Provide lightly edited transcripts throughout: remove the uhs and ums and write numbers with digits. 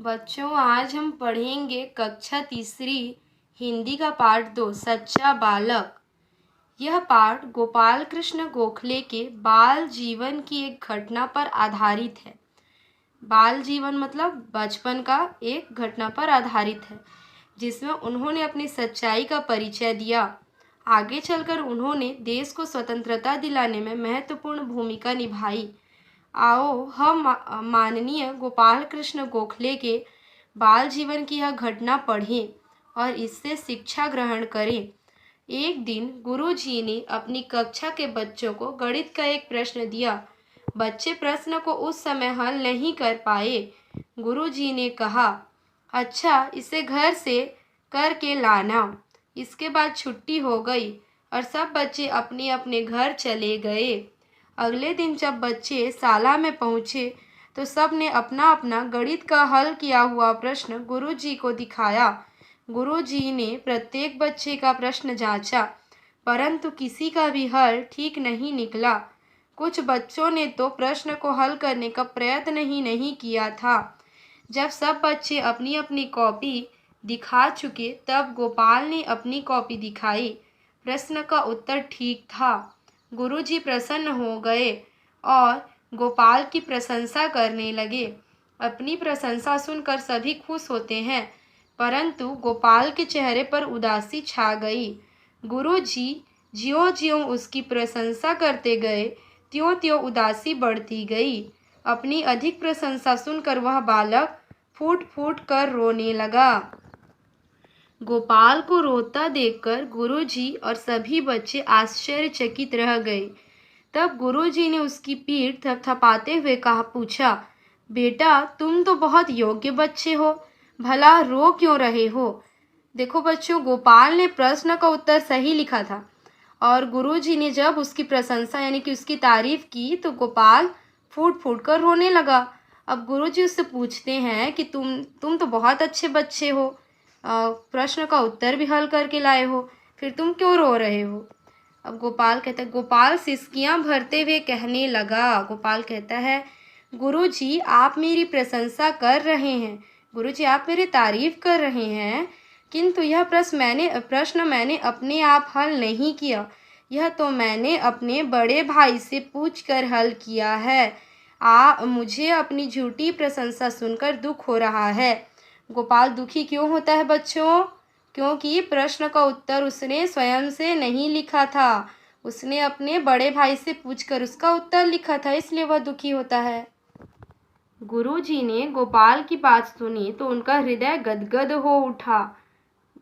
बच्चों, आज हम पढ़ेंगे कक्षा तीसरी हिंदी का पाठ 2 सच्चा बालक। यह पाठ गोपाल कृष्ण गोखले के बाल जीवन की एक घटना पर आधारित है। बाल जीवन मतलब बचपन का एक घटना पर आधारित है, जिसमें उन्होंने अपनी सच्चाई का परिचय दिया। आगे चलकर उन्होंने देश को स्वतंत्रता दिलाने में महत्वपूर्ण भूमिका निभाई। आओ हम माननीय गोपाल कृष्ण गोखले के बाल जीवन की यह घटना पढ़ें और इससे शिक्षा ग्रहण करें। एक दिन गुरुजी ने अपनी कक्षा के बच्चों को गणित का एक प्रश्न दिया। बच्चे प्रश्न को उस समय हल नहीं कर पाए। गुरुजी ने कहा, अच्छा, इसे घर से करके लाना। इसके बाद छुट्टी हो गई और सब बच्चे अपने अपने घर चले गए। अगले दिन जब बच्चे शाला में पहुँचे तो सब ने अपना अपना गणित का हल किया हुआ प्रश्न गुरुजी को दिखाया। गुरुजी ने प्रत्येक बच्चे का प्रश्न जांचा, परंतु किसी का भी हल ठीक नहीं निकला। कुछ बच्चों ने तो प्रश्न को हल करने का प्रयत्न ही नहीं किया था। जब सब बच्चे अपनी अपनी कॉपी दिखा चुके तब गोपाल ने अपनी कॉपी दिखाई। प्रश्न का उत्तर ठीक था। गुरुजी प्रसन्न हो गए और गोपाल की प्रशंसा करने लगे। अपनी प्रशंसा सुनकर सभी खुश होते हैं, परंतु गोपाल के चेहरे पर उदासी छा गई। गुरुजी ज्यों-ज्यों उसकी प्रशंसा करते गए, त्यों-त्यों उदासी बढ़ती गई। अपनी अधिक प्रशंसा सुनकर वह बालक फूट-फूट कर रोने लगा। गोपाल को रोता देखकर गुरुजी और सभी बच्चे आश्चर्यचकित रह गए। तब गुरुजी ने उसकी पीठ थपथपाते हुए पूछा, बेटा, तुम तो बहुत योग्य बच्चे हो, भला रो क्यों रहे हो? देखो बच्चों, गोपाल ने प्रश्न का उत्तर सही लिखा था और गुरुजी ने जब उसकी प्रशंसा यानी कि उसकी तारीफ की तो गोपाल फूट फूट कर रोने लगा। अब गुरुजी उससे पूछते हैं कि तुम तो बहुत अच्छे बच्चे हो, प्रश्न का उत्तर भी हल करके लाए हो, फिर तुम क्यों रो रहे हो? अब गोपाल कहता है, गोपाल सिसकियां भरते हुए कहने लगा। गोपाल कहता है, गुरुजी, आप मेरी प्रशंसा कर रहे हैं, गुरुजी आप मेरी तारीफ कर रहे हैं, किंतु यह प्रश्न मैंने अपने आप हल नहीं किया। यह तो मैंने अपने बड़े भाई से पूछकर हल किया है। मुझे अपनी झूठी प्रशंसा सुनकर दुख हो रहा है। गोपाल दुखी क्यों होता है बच्चों? क्योंकि प्रश्न का उत्तर उसने स्वयं से नहीं लिखा था, उसने अपने बड़े भाई से पूछकर उसका उत्तर लिखा था, इसलिए वह दुखी होता है। गुरुजी ने गोपाल की बात सुनी तो उनका हृदय गदगद हो उठा।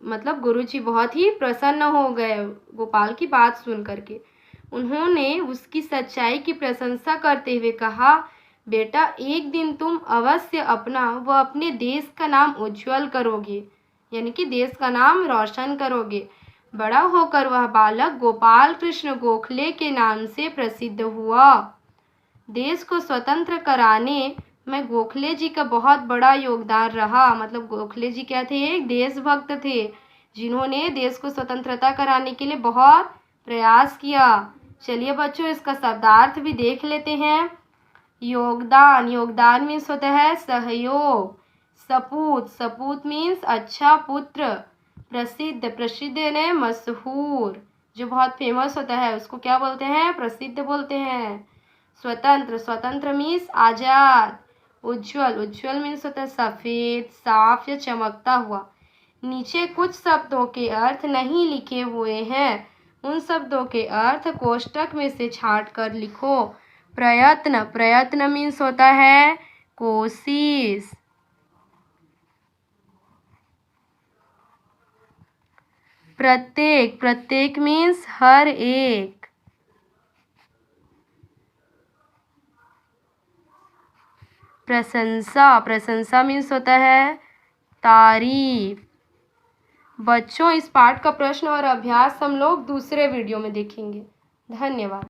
मतलब गुरुजी बहुत ही प्रसन्न हो गए गोपाल की बात सुन करके। उन्होंने उसकी सच्चाई की प्रशंसा करते हुए कहा, बेटा, एक दिन तुम अवश्य अपना व अपने देश का नाम उज्जवल करोगे, यानी कि देश का नाम रोशन करोगे। बड़ा होकर वह बालक गोपाल कृष्ण गोखले के नाम से प्रसिद्ध हुआ। देश को स्वतंत्र कराने में गोखले जी का बहुत बड़ा योगदान रहा। मतलब गोखले जी क्या थे? एक देशभक्त थे, जिन्होंने देश को स्वतंत्रता कराने के लिए बहुत प्रयास किया। चलिए बच्चों, इसका शब्दार्थ भी देख लेते हैं। योगदान, योगदान मीन्स होता है सहयोग। सपूत, सपूत मीन्स अच्छा पुत्र। प्रसिद्ध, प्रसिद्ध यानी मशहूर, जो बहुत फेमस होता है उसको क्या बोलते हैं? प्रसिद्ध बोलते हैं। स्वतंत्र, स्वतंत्र मीन्स आजाद। उज्जवल, उज्जवल मीन्स होता है सफेद, साफ या चमकता हुआ। नीचे कुछ शब्दों के अर्थ नहीं लिखे हुए हैं, उन शब्दों के अर्थ कोष्टक में से छांट कर लिखो। प्रयत्न, प्रयत्न मीन्स होता है कोशिश। प्रत्येक, प्रत्येक मीन्स हर एक। प्रशंसा, प्रशंसा मीन्स होता है तारीफ। बच्चों, इस पाठ का प्रश्न और अभ्यास हम लोग दूसरे वीडियो में देखेंगे। धन्यवाद।